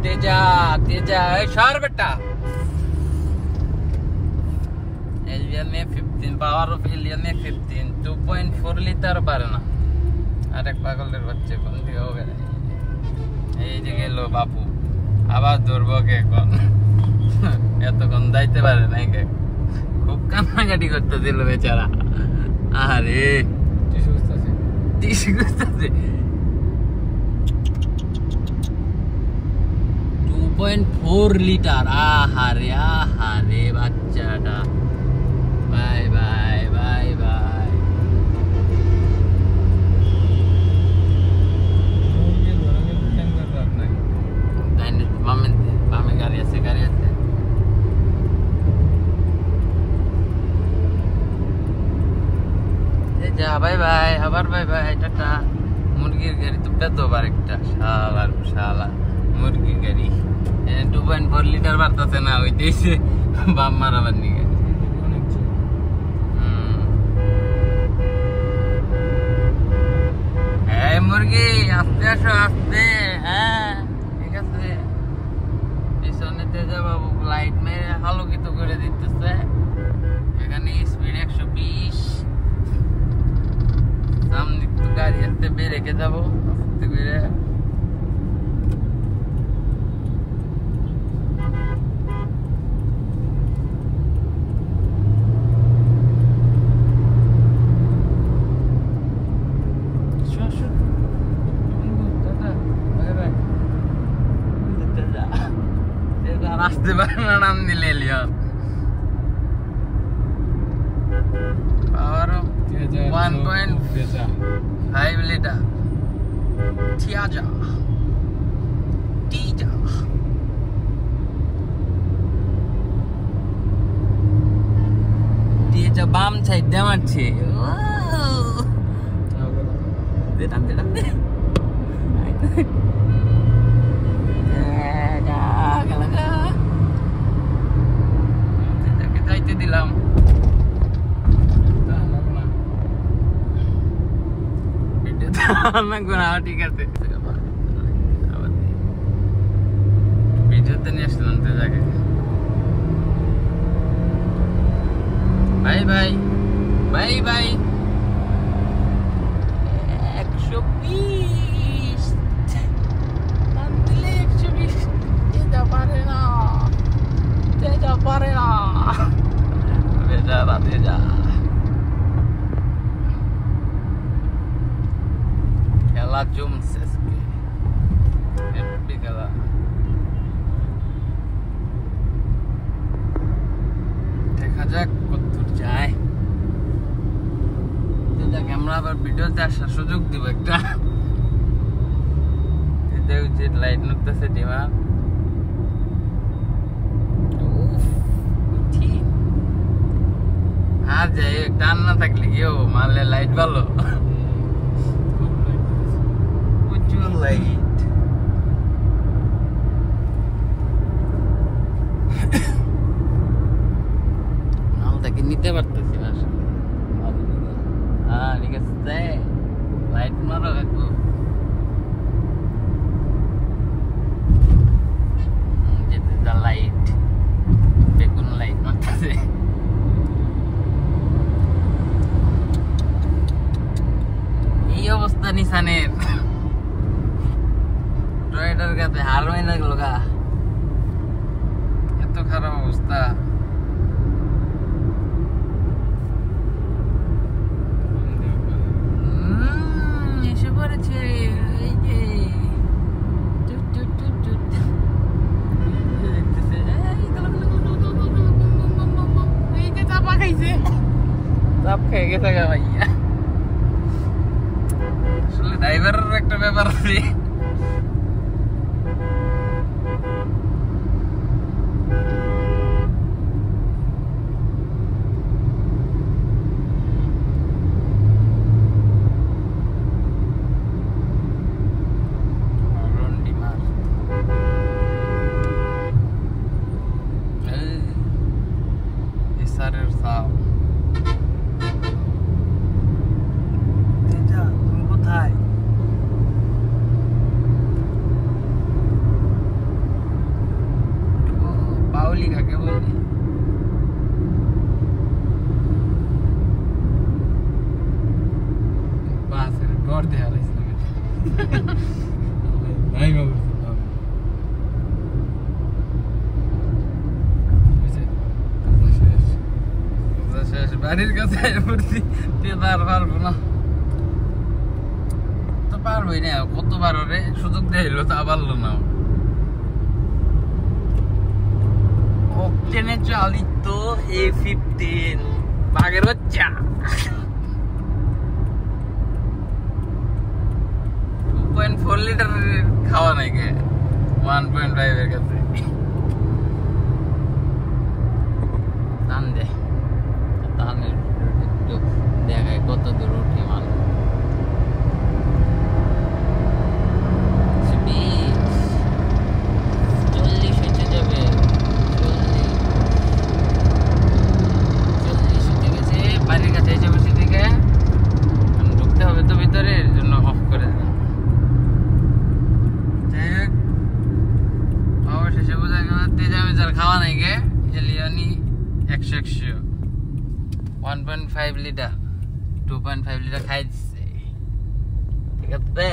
তেজা তেজা এই সর বেটা एलियन में 15 पावर ऑफ एलियन में 15 2.4 লিটার পারে না আরেক পাগলের বাচ্চা কোন দিকে হবে এই যে গেল বাপু আবার ধরবো কে কোন এতক্ষণ যাইতে পারে নাই কে খুব কান্নাকাটি করতে দিল বেচারা আরে টিসু করতেছে 2.4 লিটার আহারে বাচ্চাটা বাই বাই বাই বাই মামে গাড়ি আছে যা বাই বাই আবার বাই বাই টাটা মুরগির গাড়ি তো বেদবার একটা শালা মুরগির গাড়ি 2.4 লিটার বাড়তেছে না ওইটাইছে বাম মারাবার নিয়ে মুরগি আস্তে আসো আস্তে হ্যাঁ ঠিক আছে পিছনে তেজা বাবু লাইট মেরে আলোকিত করে দিতেছে এখানে স্পিড 120 সামনে একটু গাড়ি আসতে বেরেকে যাবো আস্তে করে আসতে পারে না নাম দিলে এলিয়ন পাওয়ার 1.5 লিটার টিয়াজা বাম সাইড দিয়ে মারছে দিলাম ঠিক আছে ভিডিওতে নিয়ে আসলাম তো জায়গায় বাই বাই বাই বাই 120 দিলে 120 যেতে পারে না বেচারা তেজা খেলা জমছে খেলা দেখা যাক কতদূর যায় আমরা আবার ভিডিওতে আসার সুযোগ দিব একটা লাইট নড়তেছে ডিমা আর যাই টান না থাকলে কেউ মারলে লাইট ভালো উজ্জ্বল লাইট মালটাকে নিতে পারতেছি না হ্যাঁ ঠিক আছে লাইট মারো একটু লাইট বেগুন লাইট মারতেছে এই অবস্থা নিসানের টয়েটার কাছে হার হয় না গেল গা এত খারাপ অবস্থা এসে পড়েছে এই যে চাপা খাইছে চাপ খেয়ে গেছে গা ভাইয়া আসলে ড্রাইভারের একটা ব্যাপার আছে বাড়ির কাছে পড়ছি আর পারবো না তো পারবোই না কতবার ওরে সুযোগ দিল তা পারলো না অকটেনে চালিত A15 বাঘের বাচ্চা 2.4 লিটার খাওয়া নাই কে 1.5 এর কাছে টান দে টানের একটু দেখায় কত দূর উঠে মাল খাওয়া নাই গে এলিয়ানি 1.5 লিটার 2.5 লিটার খাই দিচ্ছে ঠিক আছে